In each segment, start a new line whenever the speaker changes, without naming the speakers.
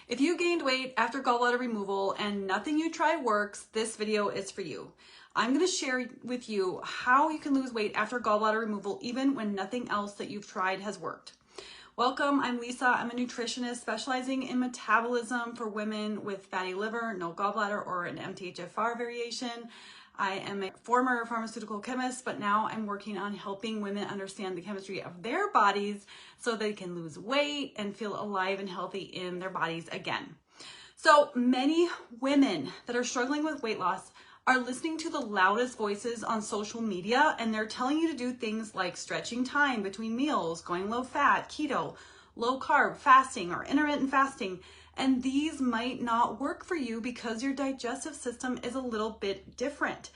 If you gained weight after gallbladder removal and nothing you try works, this video is for you. I'm going to share with you how you can lose weight after gallbladder removal even when nothing else that you've tried has worked. Welcome, I'm Lisa. I'm a nutritionist specializing in metabolism for women with fatty liver, no gallbladder, or an MTHFR variation. I am a former pharmaceutical chemist, but now I'm working on helping women understand the chemistry of their bodies so they can lose weight and feel alive and healthy in their bodies again. So many women that are struggling with weight loss are listening to the loudest voices on social media, and they're telling you to do things like stretching time between meals, going low fat, keto, low carb, fasting, or intermittent fasting. And these might not work for you because your digestive system is a little bit different.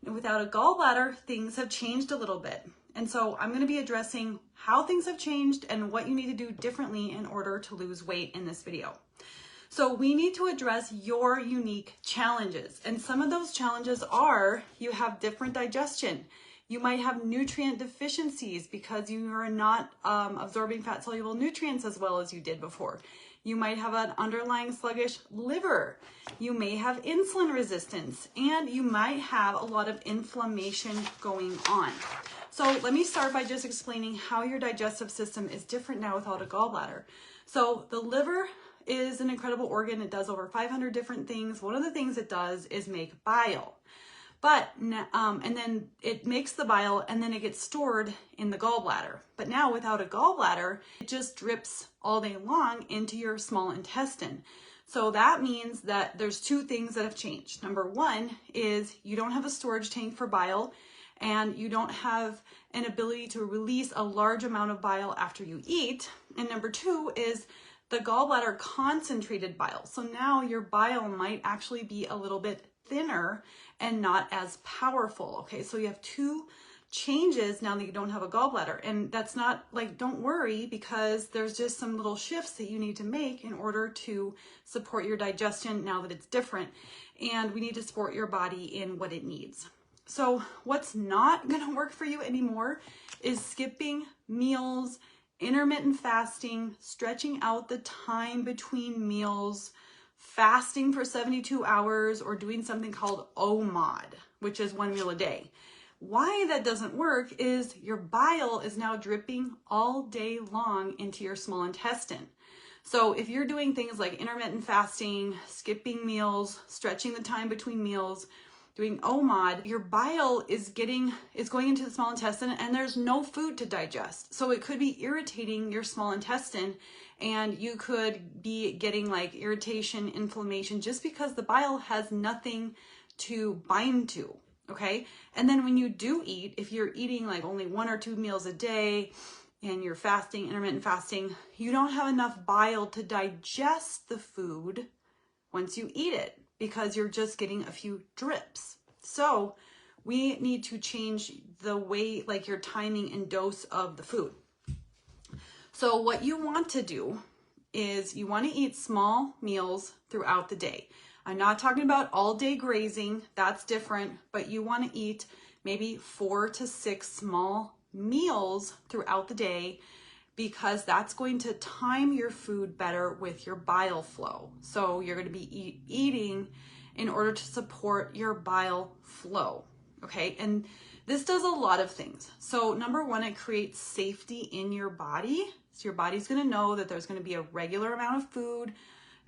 Without a gallbladder, things have changed a little bit. And so I'm going to be addressing how things have changed and what you need to do differently in order to lose weight in this video. So we need to address your unique challenges. And some of those challenges are you have different digestion. You might have nutrient deficiencies because you are not absorbing fat soluble nutrients as well as you did before. You might have an underlying sluggish liver. You may have insulin resistance, and you might have a lot of inflammation going on. So let me start by just explaining how your digestive system is different now without a gallbladder. So the liver is an incredible organ. It does over 500 different things. One of the things it does is make bile. And then it makes the bile and then it gets stored in the gallbladder. But now without a gallbladder, it just drips all day long into your small intestine. So that means that there's two things that have changed. Number one is you don't have a storage tank for bile, and you don't have an ability to release a large amount of bile after you eat. And number two is the gallbladder concentrated bile. So now your bile might actually be a little bit thinner and not as powerful. Okay, so you have two changes now that you don't have a gallbladder. And that's not like, don't worry, because there's just some little shifts that you need to make in order to support your digestion now that it's different. And we need to support your body in what it needs. So what's not gonna work for you anymore is skipping meals, intermittent fasting, stretching out the time between meals, fasting for 72 hours, or doing something called OMAD, which is 1 meal a day. Why that doesn't work is your bile is now dripping all day long into your small intestine. So if you're doing things like intermittent fasting, skipping meals, stretching the time between meals, doing OMAD, your bile is going into the small intestine and there's no food to digest. So it could be irritating your small intestine, and you could be getting like irritation, inflammation, just because the bile has nothing to bind to, okay? And then when you do eat, if you're eating like only 1 or 2 meals a day and you're fasting, intermittent fasting, you don't have enough bile to digest the food once you eat it, because you're just getting a few drips. So we need to change the way, like your timing and dose of the food. So what you want to do is you want to eat small meals throughout the day. I'm not talking about all day grazing, that's different, but you want to eat maybe 4 to 6 small meals throughout the day, because that's going to time your food better with your bile flow. So you're going to be eating in order to support your bile flow, okay? And this does a lot of things. So number one, it creates safety in your body. So your body's going to know that there's going to be a regular amount of food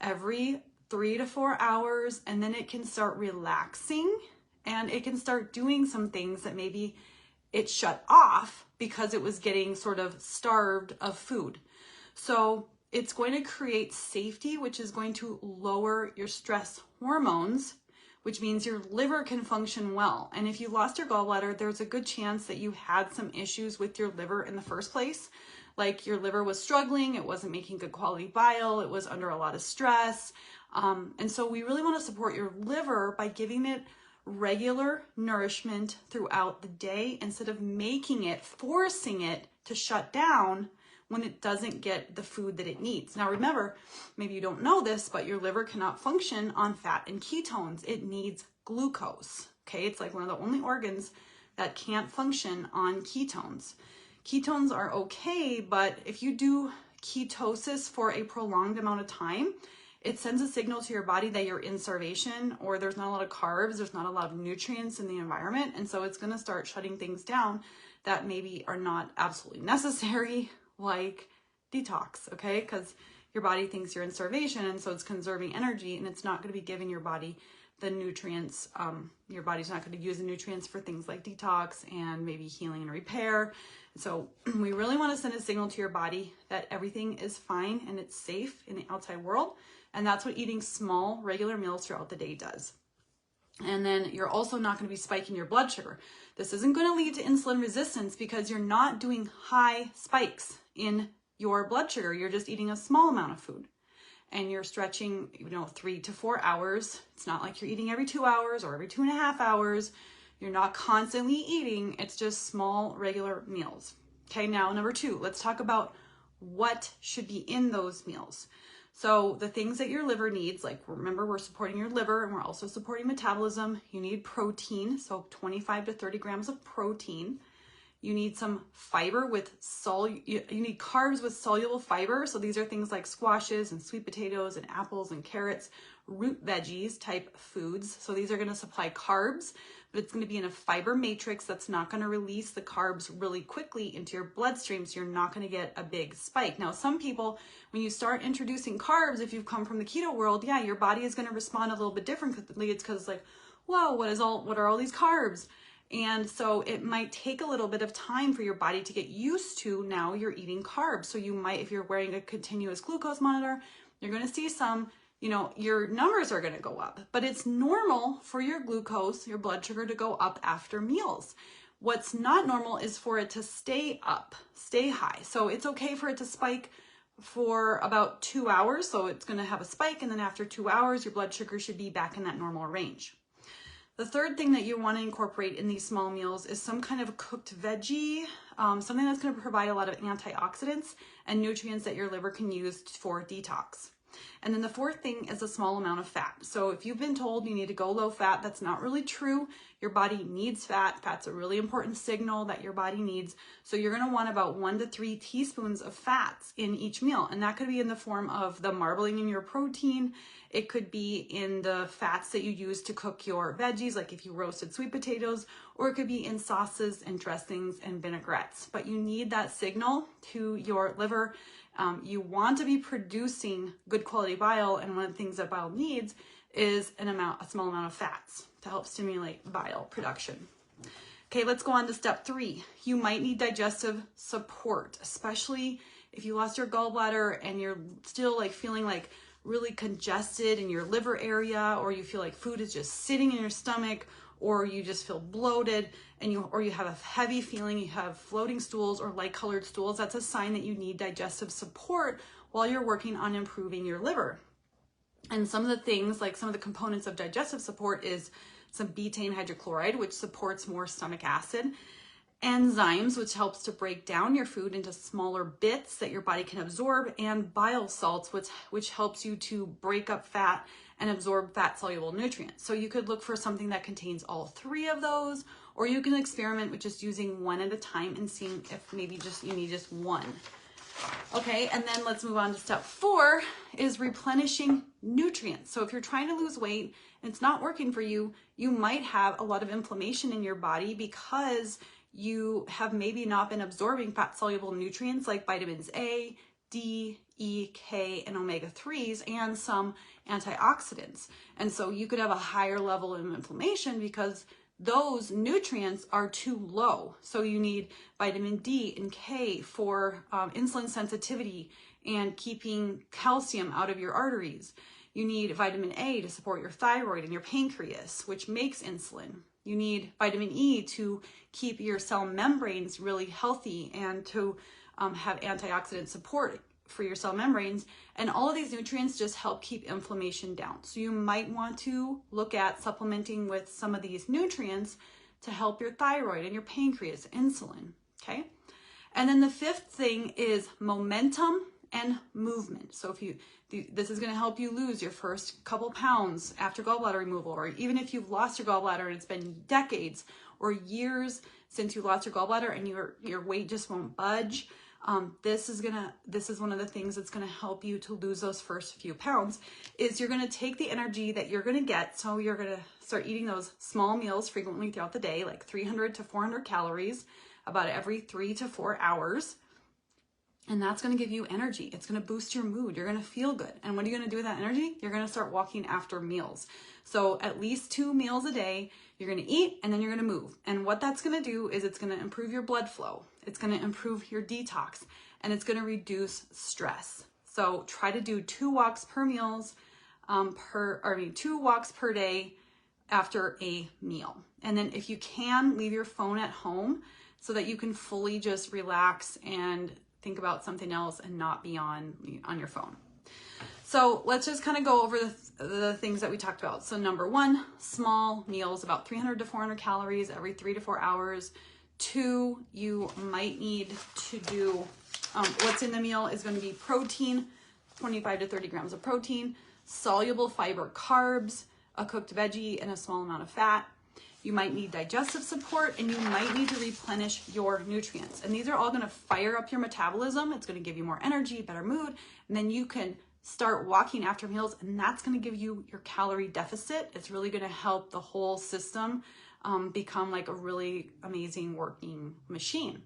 every 3 to 4 hours, and then it can start relaxing and it can start doing some things that maybe it shut off because it was getting sort of starved of food. So it's going to create safety, which is going to lower your stress hormones, which means your liver can function well. And if you lost your gallbladder, there's a good chance that you had some issues with your liver in the first place. Like your liver was struggling, it wasn't making good quality bile, it was under a lot of stress. And so we really want to support your liver by giving it regular nourishment throughout the day instead of forcing it to shut down when it doesn't get the food that it needs. Now remember, maybe you don't know this, but your liver cannot function on fat and ketones. It needs glucose, okay? It's like one of the only organs that can't function on ketones. Ketones are okay, but if you do ketosis for a prolonged amount of time, it sends a signal to your body that you're in starvation, or there's not a lot of carbs, there's not a lot of nutrients in the environment. And so it's going to start shutting things down that maybe are not absolutely necessary, like detox, okay? Because your body thinks you're in starvation, and so it's conserving energy, and it's not going to be giving your body the nutrients. Your body's not going to use the nutrients for things like detox and maybe healing and repair. So we really want to send a signal to your body that everything is fine and it's safe in the outside world. And that's what eating small, regular meals throughout the day does. And then you're also not going to be spiking your blood sugar. This isn't going to lead to insulin resistance because you're not doing high spikes in your blood sugar. You're just eating a small amount of food. And you're stretching, 3 to 4 hours. It's not like you're eating every 2 hours or every 2.5 hours. You're not constantly eating. It's just small, regular meals. Okay, now number 2, let's talk about what should be in those meals. So the things that your liver needs, like remember, we're supporting your liver and we're also supporting metabolism. You need protein, so 25 to 30 grams of protein. You need some fiber with you need carbs with soluble fiber. So these are things like squashes and sweet potatoes and apples and carrots, root veggies type foods. So these are going to supply carbs, but it's going to be in a fiber matrix that's not going to release the carbs really quickly into your bloodstream. So you're not going to get a big spike. Now, some people, when you start introducing carbs, if you've come from the keto world, yeah, your body is going to respond a little bit differently. It's because it's like, whoa, what are all these carbs? And so it might take a little bit of time for your body to get used to now you're eating carbs. So you might, if you're wearing a continuous glucose monitor, you're going to see some, your numbers are going to go up, but it's normal for your glucose, your blood sugar to go up after meals. What's not normal is for it to stay up, stay high. So it's okay for it to spike for about 2 hours. So it's going to have a spike. And then after 2 hours, your blood sugar should be back in that normal range. The third thing that you want to incorporate in these small meals is some kind of a cooked veggie, something that's going to provide a lot of antioxidants and nutrients that your liver can use for detox. And then the fourth thing is a small amount of fat. So if you've been told you need to go low fat, that's not really true. Your body needs fat. Fat's a really important signal that your body needs. So you're going to want about 1 to 3 teaspoons of fats in each meal. And that could be in the form of the marbling in your protein. It could be in the fats that you use to cook your veggies, like if you roasted sweet potatoes, or it could be in sauces and dressings and vinaigrettes. But you need that signal to your liver. You want to be producing good quality bile, and one of the things that bile needs is a small amount of fats to help stimulate bile production. Okay, let's go on to step 3. You might need digestive support, especially if you lost your gallbladder and you're still feeling really congested in your liver area, or you feel like food is just sitting in your stomach, or you just feel bloated or you have a heavy feeling, you have floating stools or light colored stools. That's a sign that you need digestive support while you're working on improving your liver. And some of the things, some of the components of digestive support is some betaine hydrochloride, which supports more stomach acid, enzymes, which helps to break down your food into smaller bits that your body can absorb, and bile salts, which helps you to break up fat and absorb fat-soluble nutrients. So you could look for something that contains all 3 of those, or you can experiment with just using one at a time and seeing if maybe you need just one. Okay, and then let's move on to step 4 is replenishing nutrients. So if you're trying to lose weight and it's not working for you, you might have a lot of inflammation in your body because you have maybe not been absorbing fat-soluble nutrients like vitamins A, D, E, K, and omega-3s, and some antioxidants. And so you could have a higher level of inflammation because those nutrients are too low. So you need vitamin D and K for insulin sensitivity and keeping calcium out of your arteries. You need vitamin A to support your thyroid and your pancreas, which makes insulin. You need vitamin E to keep your cell membranes really healthy and to have antioxidant support for your cell membranes. And all of these nutrients just help keep inflammation down. So you might want to look at supplementing with some of these nutrients to help your thyroid and your pancreas, insulin, okay? And then the 5th thing is momentum and movement. So this is going to help you lose your first couple pounds after gallbladder removal, or even if you've lost your gallbladder and it's been decades or years since you lost your gallbladder and your weight just won't budge. This is one of the things that's gonna help you to lose those first few pounds, is you're gonna take the energy that you're gonna get. So you're gonna start eating those small meals frequently throughout the day, like 300 to 400 calories, about every 3 to 4 hours. And that's going to give you energy. It's going to boost your mood. You're going to feel good. And what are you going to do with that energy? You're going to start walking after meals. So at least 2 meals a day, you're going to eat and then you're going to move. And what that's going to do is it's going to improve your blood flow. It's going to improve your detox, and it's going to reduce stress. So try to do 2 walks per meals, 2 walks per day after a meal. And then if you can, leave your phone at home so that you can fully just relax and think about something else and not be on your phone. So let's just kind of go over the things that we talked about. So number 1, small meals, about 300 to 400 calories every 3 to 4 hours. 2, you might need to do, what's in the meal is going to be protein, 25 to 30 grams of protein, soluble fiber carbs, a cooked veggie, and a small amount of fat. You might need digestive support, and you might need to replenish your nutrients. And these are all going to fire up your metabolism. It's going to give you more energy, better mood, and then you can start walking after meals, and that's going to give you your calorie deficit. It's really going to help the whole system become like a really amazing working machine.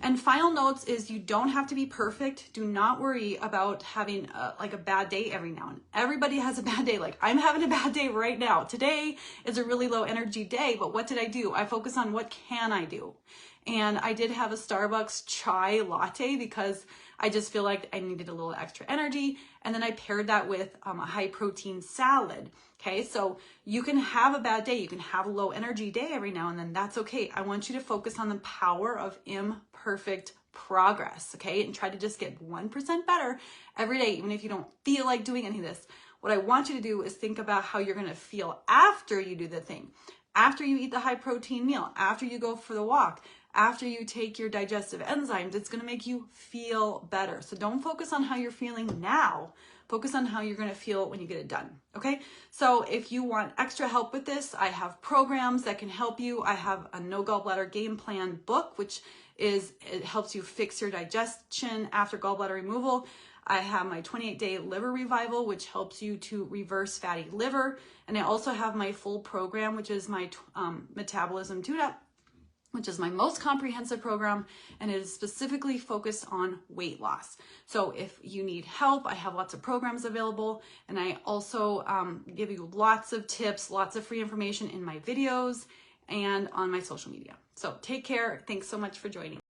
And final notes is you don't have to be perfect. Do not worry about having like a bad day every now and then. Everybody has a bad day. Like, I'm having a bad day right now. Today is a really low energy day, but what did I do? I focus on what can I do? And I did have a Starbucks chai latte because I just feel like I needed a little extra energy. And then I paired that with a high protein salad. Okay, so you can have a bad day. You can have a low energy day every now and then. That's okay. I want you to focus on the power of imperfect progress, okay? And try to just get 1% better every day, even if you don't feel like doing any of this. What I want you to do is think about how you're gonna feel after you do the thing. After you eat the high protein meal, after you go for the walk, after you take your digestive enzymes, it's gonna make you feel better. So don't focus on how you're feeling now. Focus on how you're gonna feel when you get it done, okay? So if you want extra help with this, I have programs that can help you. I have a No Gallbladder Game Plan book, which it helps you fix your digestion after gallbladder removal. I have my 28-day liver revival, which helps you to reverse fatty liver. And I also have my full program, which is my Metabolism tune-up, which is my most comprehensive program, and it is specifically focused on weight loss. So if you need help, I have lots of programs available, and I also give you lots of tips, lots of free information in my videos and on my social media. So take care. Thanks so much for joining.